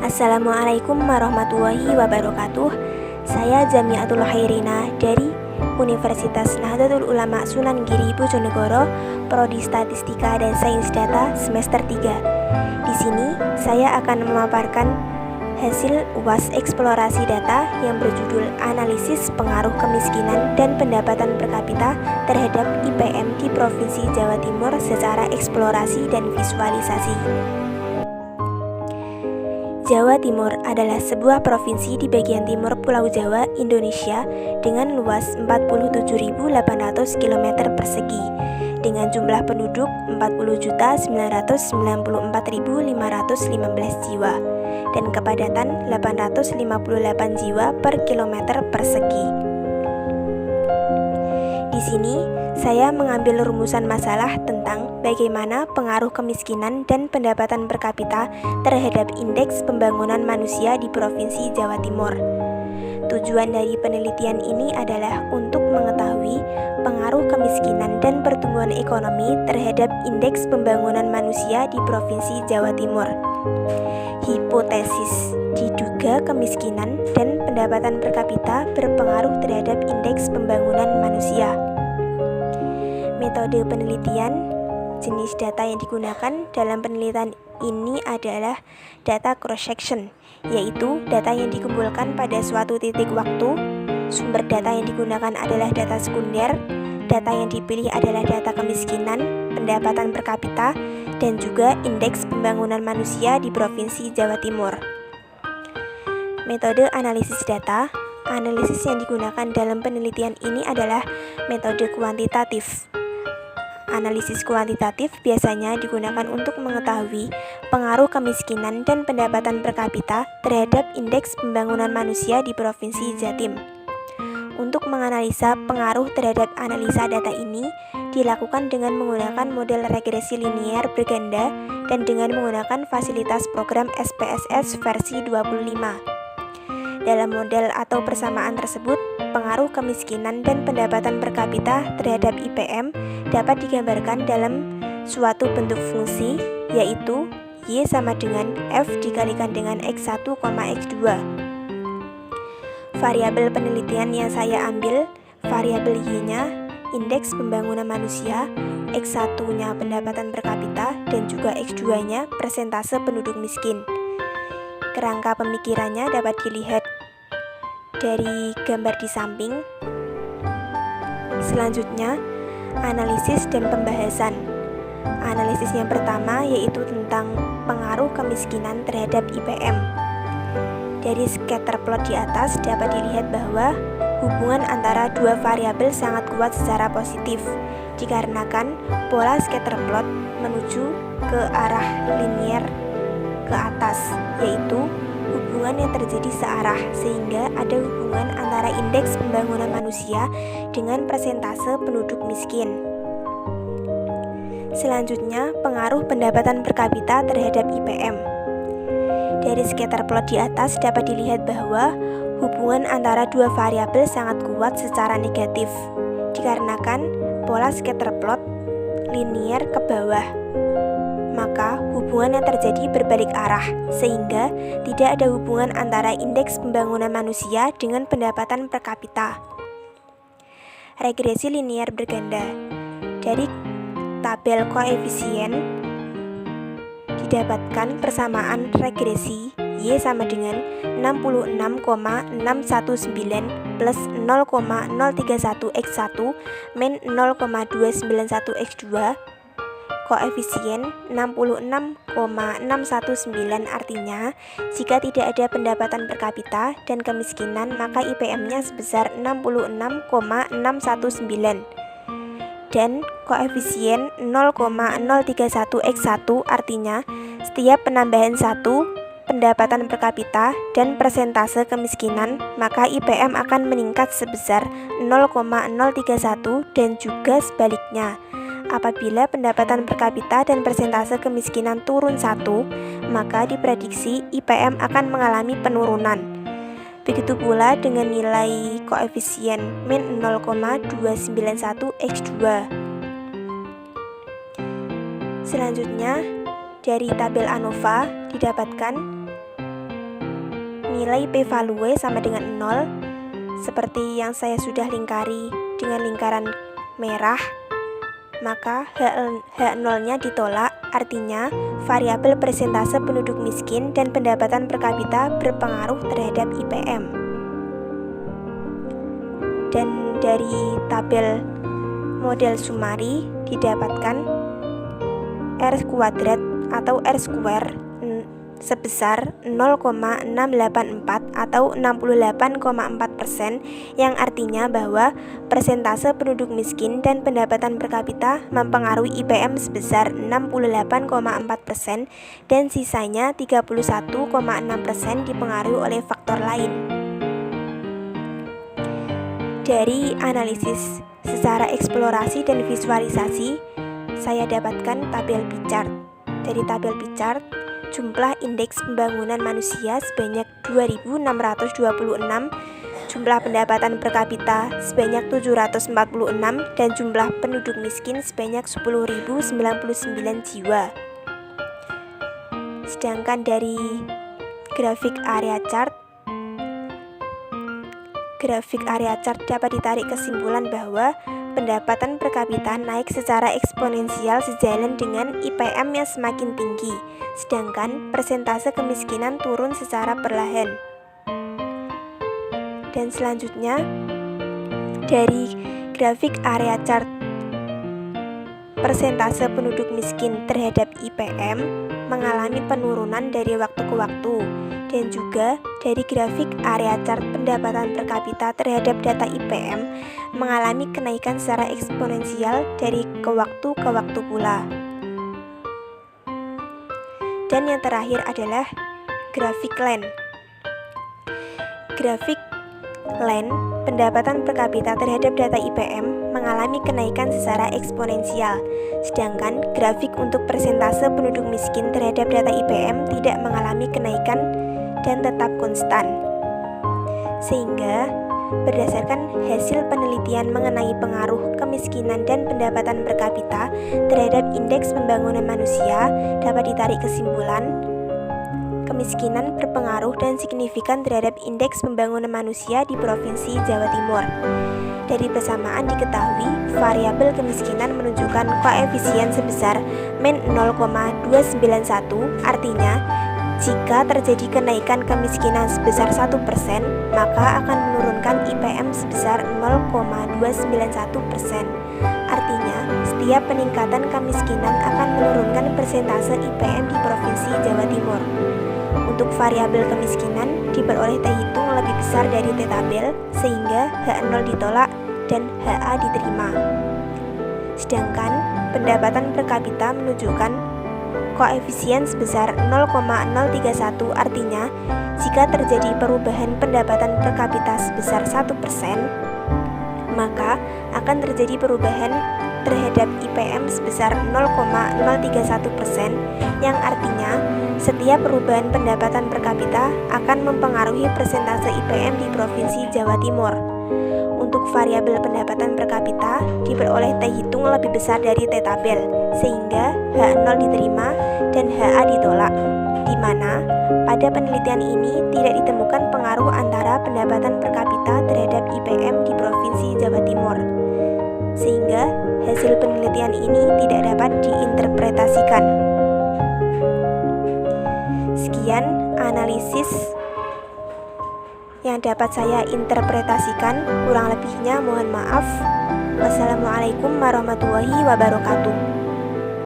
Assalamualaikum warahmatullahi wabarakatuh. Saya Jamiatul Khairina dari Universitas Nahdlatul Ulama Sunan Giri Bojonegoro, Prodi Statistika dan Sains Data semester 3. Di sini saya akan memaparkan hasil UAS eksplorasi data yang berjudul Analisis Pengaruh Kemiskinan dan Pendapatan Per Kapita terhadap IPM di Provinsi Jawa Timur secara eksplorasi dan visualisasi. Jawa Timur adalah sebuah provinsi di bagian timur Pulau Jawa, Indonesia dengan luas 47.800 km persegi dengan jumlah penduduk 40.994.515 jiwa dan kepadatan 858 jiwa per kilometer persegi. Di sini saya mengambil rumusan masalah tentang bagaimana pengaruh kemiskinan dan pendapatan per kapita terhadap indeks pembangunan manusia di Provinsi Jawa Timur. Tujuan dari penelitian ini adalah untuk mengetahui pengaruh kemiskinan dan pertumbuhan ekonomi terhadap indeks pembangunan manusia di Provinsi Jawa Timur. Hipotesis: diduga kemiskinan dan pendapatan per kapita berpengaruh terhadap indeks pembangunan manusia. Metode penelitian. Jenis data yang digunakan dalam penelitian ini adalah data cross-section, yaitu data yang dikumpulkan pada suatu titik waktu. Sumber data yang digunakan adalah data sekunder. Data yang dipilih adalah data kemiskinan, pendapatan per kapita, dan juga indeks pembangunan manusia di Provinsi Jawa Timur. Metode analisis data. Analisis yang digunakan dalam penelitian ini adalah metode kuantitatif. Analisis kuantitatif biasanya digunakan untuk mengetahui pengaruh kemiskinan dan pendapatan per kapita terhadap indeks pembangunan manusia di Provinsi Jatim. Untuk menganalisa pengaruh terhadap analisa data ini dilakukan dengan menggunakan model regresi linier berganda dan dengan menggunakan fasilitas program SPSS versi 25. Dalam model atau persamaan tersebut, pengaruh kemiskinan dan pendapatan per kapita terhadap IPM dapat digambarkan dalam suatu bentuk fungsi, yaitu Y sama dengan F dikalikan dengan X1, X2. Variabel penelitian yang saya ambil, variabel Y-nya indeks pembangunan manusia, X1-nya pendapatan per kapita, dan juga X2-nya persentase penduduk miskin. Kerangka pemikirannya dapat dilihat dari gambar di samping. Selanjutnya, analisis dan pembahasan. Analisis yang pertama yaitu tentang pengaruh kemiskinan terhadap IPM. Dari scatter plot di atas dapat dilihat bahwa hubungan antara dua variabel sangat kuat secara positif, dikarenakan pola scatter plot menuju ke arah linier ke atas, yaitu hubungan yang terjadi searah, sehingga ada hubungan antara indeks pembangunan manusia dengan persentase penduduk miskin. Selanjutnya, pengaruh pendapatan per kapita terhadap IPM. Dari scatter plot di atas dapat dilihat bahwa hubungan antara dua variabel sangat kuat secara negatif, dikarenakan pola scatter plot linier ke bawah. Maka hubungan yang terjadi berbalik arah, sehingga tidak ada hubungan antara indeks pembangunan manusia dengan pendapatan per kapita. Regresi linier berganda. Dari tabel koefisien didapatkan persamaan regresi Y sama dengan 66,619 plus 0,031 X1 min 0,291 X2. Koefisien 66,619 artinya jika tidak ada pendapatan per kapita dan kemiskinan maka IPM-nya sebesar 66,619. Dan koefisien 0,031 X1 artinya setiap penambahan 1 pendapatan per kapita dan persentase kemiskinan maka IPM akan meningkat sebesar 0,031 dan juga sebaliknya. Apabila pendapatan per kapita dan persentase kemiskinan turun 1, maka diprediksi IPM akan mengalami penurunan. Begitu pula dengan nilai koefisien min 0,291 X2. Selanjutnya, dari tabel ANOVA didapatkan nilai p-value sama dengan 0, seperti yang saya sudah lingkari dengan lingkaran merah, maka H0-nya ditolak, artinya variabel persentase penduduk miskin dan pendapatan per kapita berpengaruh terhadap IPM. Dan dari tabel model Sumari didapatkan R kuadrat atau R square sebesar 0,684 atau 68,4%, yang artinya bahwa persentase penduduk miskin dan pendapatan per kapita mempengaruhi IPM sebesar 68,4% dan sisanya 31,6% dipengaruhi oleh faktor lain. Dari analisis secara eksplorasi dan visualisasi, saya dapatkan tabel pie chart. Dari tabel pie chart, jumlah indeks pembangunan manusia sebanyak 2.626, jumlah pendapatan per kapita sebanyak 746, dan jumlah penduduk miskin sebanyak 10.099 jiwa. Sedangkan dari grafik area chart dapat ditarik kesimpulan bahwa pendapatan per kapita naik secara eksponensial sejalan dengan IPM yang semakin tinggi, sedangkan persentase kemiskinan turun secara perlahan. Dan selanjutnya, dari grafik area chart persentase penduduk miskin terhadap IPM mengalami penurunan dari waktu ke waktu, dan juga dari grafik area chart pendapatan per kapita terhadap data IPM mengalami kenaikan secara eksponensial dari waktu ke waktu pula. Dan yang terakhir adalah grafik LAN. Grafik LAN pendapatan per kapita terhadap data IPM mengalami kenaikan secara eksponensial, sedangkan grafik untuk persentase penduduk miskin terhadap data IPM tidak mengalami kenaikan dan tetap konstan. Sehingga berdasarkan hasil penelitian mengenai pengaruh kemiskinan dan pendapatan per kapita terhadap indeks pembangunan manusia, dapat ditarik kesimpulan kemiskinan berpengaruh dan signifikan terhadap indeks pembangunan manusia di Provinsi Jawa Timur. Dari persamaan diketahui variabel kemiskinan menunjukkan koefisien sebesar min 0,291, artinya jika terjadi kenaikan kemiskinan sebesar 1%, maka akan menurunkan IPM sebesar 0,291%. Artinya, setiap peningkatan kemiskinan akan menurunkan persentase IPM di Provinsi Jawa Timur. Untuk variabel kemiskinan diperoleh T hitung lebih besar dari T tabel, sehingga H0 ditolak dan HA diterima. Sedangkan pendapatan per kapita menunjukkan koefisien sebesar 0,031, artinya jika terjadi perubahan pendapatan per kapita sebesar 1%, maka akan terjadi perubahan terhadap IPM sebesar 0,031%, yang artinya setiap perubahan pendapatan per kapita akan mempengaruhi persentase IPM di Provinsi Jawa Timur. Untuk variabel pendapatan per kapita diperoleh T hitung lebih besar dari T tabel, sehingga H0 diterima dan HA ditolak, di mana pada penelitian ini tidak ditemukan pengaruh antara pendapatan per kapita terhadap IPM di Provinsi Jawa Timur, sehingga hasil penelitian ini tidak dapat diinterpretasikan. Sekian analisis yang dapat saya interpretasikan, kurang lebihnya mohon maaf. Wassalamualaikum warahmatullahi wabarakatuh.